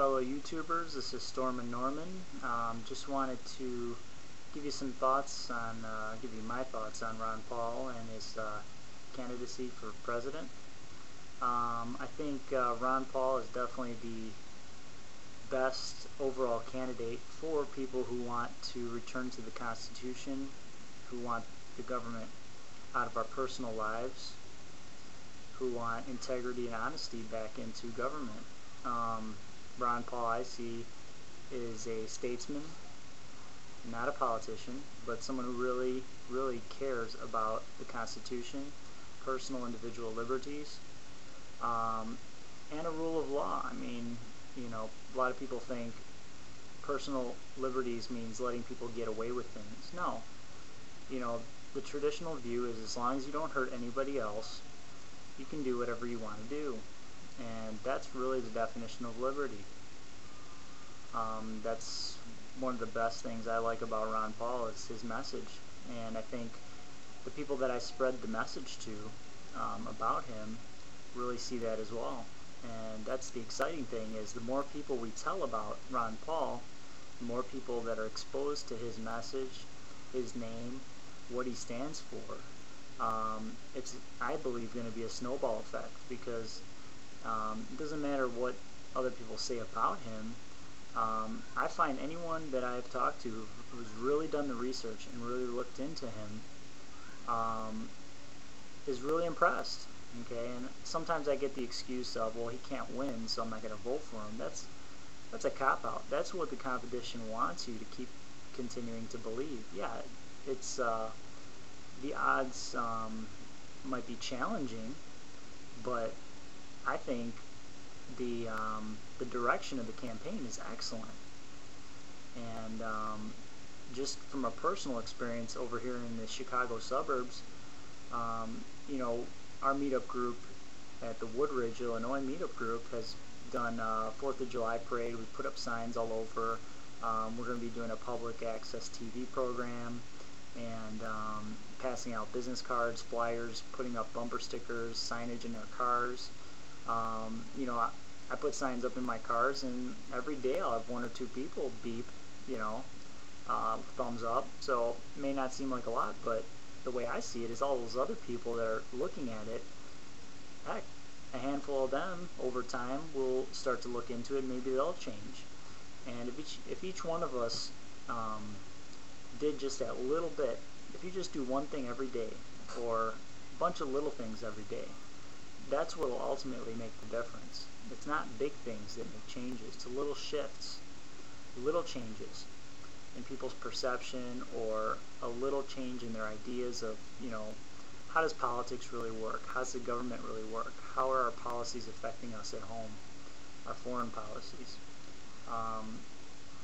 fellow YouTubers. This is Stormin Norman. Just wanted to give you some thoughts on, give you my thoughts on Ron Paul and his candidacy for president. I think Ron Paul is definitely the best overall candidate for people who want to return to the Constitution, who want the government out of our personal lives, who want integrity and honesty back into government. Ron Paul, I see, is a statesman, not a politician, but someone who really cares about the Constitution, personal individual liberties, and a rule of law. I mean, you know, a lot of people think personal liberties means letting people get away with things. No. You know, the traditional view is as long as you don't hurt anybody else, you can do whatever you want to do. And that's really the definition of liberty. That's one of the best things I like about Ron Paul is his message. And I think the people that I spread the message to about him really see that as well. And that's the exciting thing, is the more people we tell about Ron Paul, the more people that are exposed to his message, his name, what he stands for. It's, I believe, going to be a snowball effect, because it doesn't matter what other people say about him. I find anyone that I've talked to who's really done the research and really looked into him is really impressed. Okay, and sometimes I get the excuse of, well, he can't win, so I'm not going to vote for him. That's a cop-out. That's what the competition wants you to keep continuing to believe. Yeah, it's the odds might be challenging, but I think the direction of the campaign is excellent. And just from a personal experience over here in the Chicago suburbs, you know, our meetup group at the Woodridge, Illinois meetup group has done a 4th of July parade. We put up signs all over. We're going to be doing a public access TV program and passing out business cards, flyers, putting up bumper stickers, signage in our cars. You know, I put signs up in my cars, and every day I'll have 1 or 2 people beep, you know, thumbs up. So it may not seem like a lot, but the way I see it is all those other people that are looking at it, heck, a handful of them over time will start to look into it. Maybe they'll change. And if each one of us did just that little bit, if you just do one thing every day, or a bunch of little things every day, that's what will ultimately make the difference. It's not big things that make changes. It's little shifts, little changes in people's perception, or a little change in their ideas of, you know, how does politics really work? How does the government really work? How are our policies affecting us at home? Our foreign policies.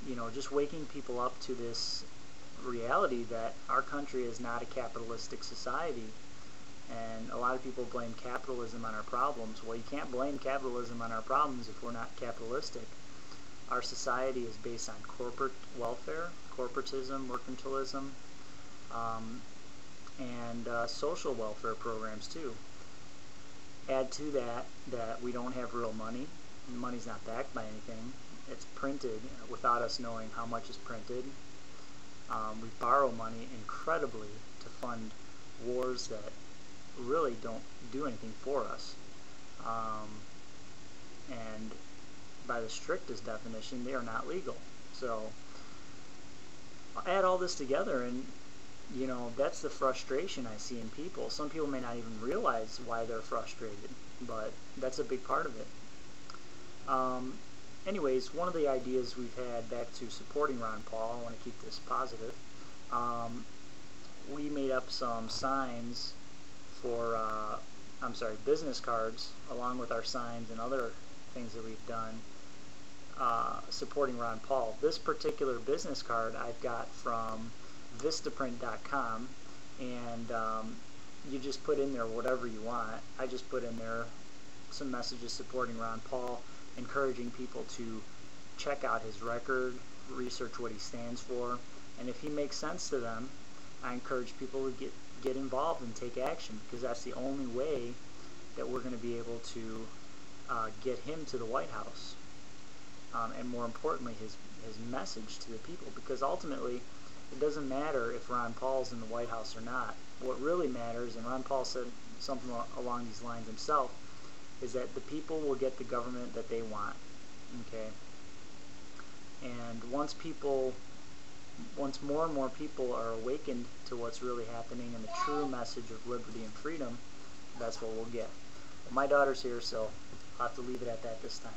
You know, just waking people up to this reality that our country is not a capitalistic society. And a lot of people blame capitalism on our problems. Well, you can't blame capitalism on our problems if we're not capitalistic. Our society is based on corporate welfare, corporatism, mercantilism, and social welfare programs too. Add to that we don't have real money. Money's not backed by anything. It's printed without us knowing how much is printed. We borrow money incredibly to fund wars that really don't do anything for us. And by the strictest definition, they are not legal. So I'll add all this together, and you know, that's the frustration I see in people. Some people may not even realize why they're frustrated, but that's a big part of it. Anyways, one of the ideas we've had back to supporting Ron Paul, I want to keep this positive, we made up some signs for, business cards, along with our signs and other things that we've done, supporting Ron Paul. This particular business card I've got from Vistaprint.com, and you just put in there whatever you want. I just put in there some messages supporting Ron Paul, encouraging people to check out his record, research what he stands for, and if he makes sense to them, I encourage people to get involved and take action, because that's the only way that we're going to be able to get him to the White House. and more importantly, his message to the people. Because ultimately, it doesn't matter if Ron Paul's in the White House or not. What really matters, and Ron Paul said something along these lines himself, is that the people will get the government that they want. Okay? And once more and more people are awakened to what's really happening and the true message of liberty and freedom, that's what we'll get. But my daughter's here, so I'll have to leave it at that this time.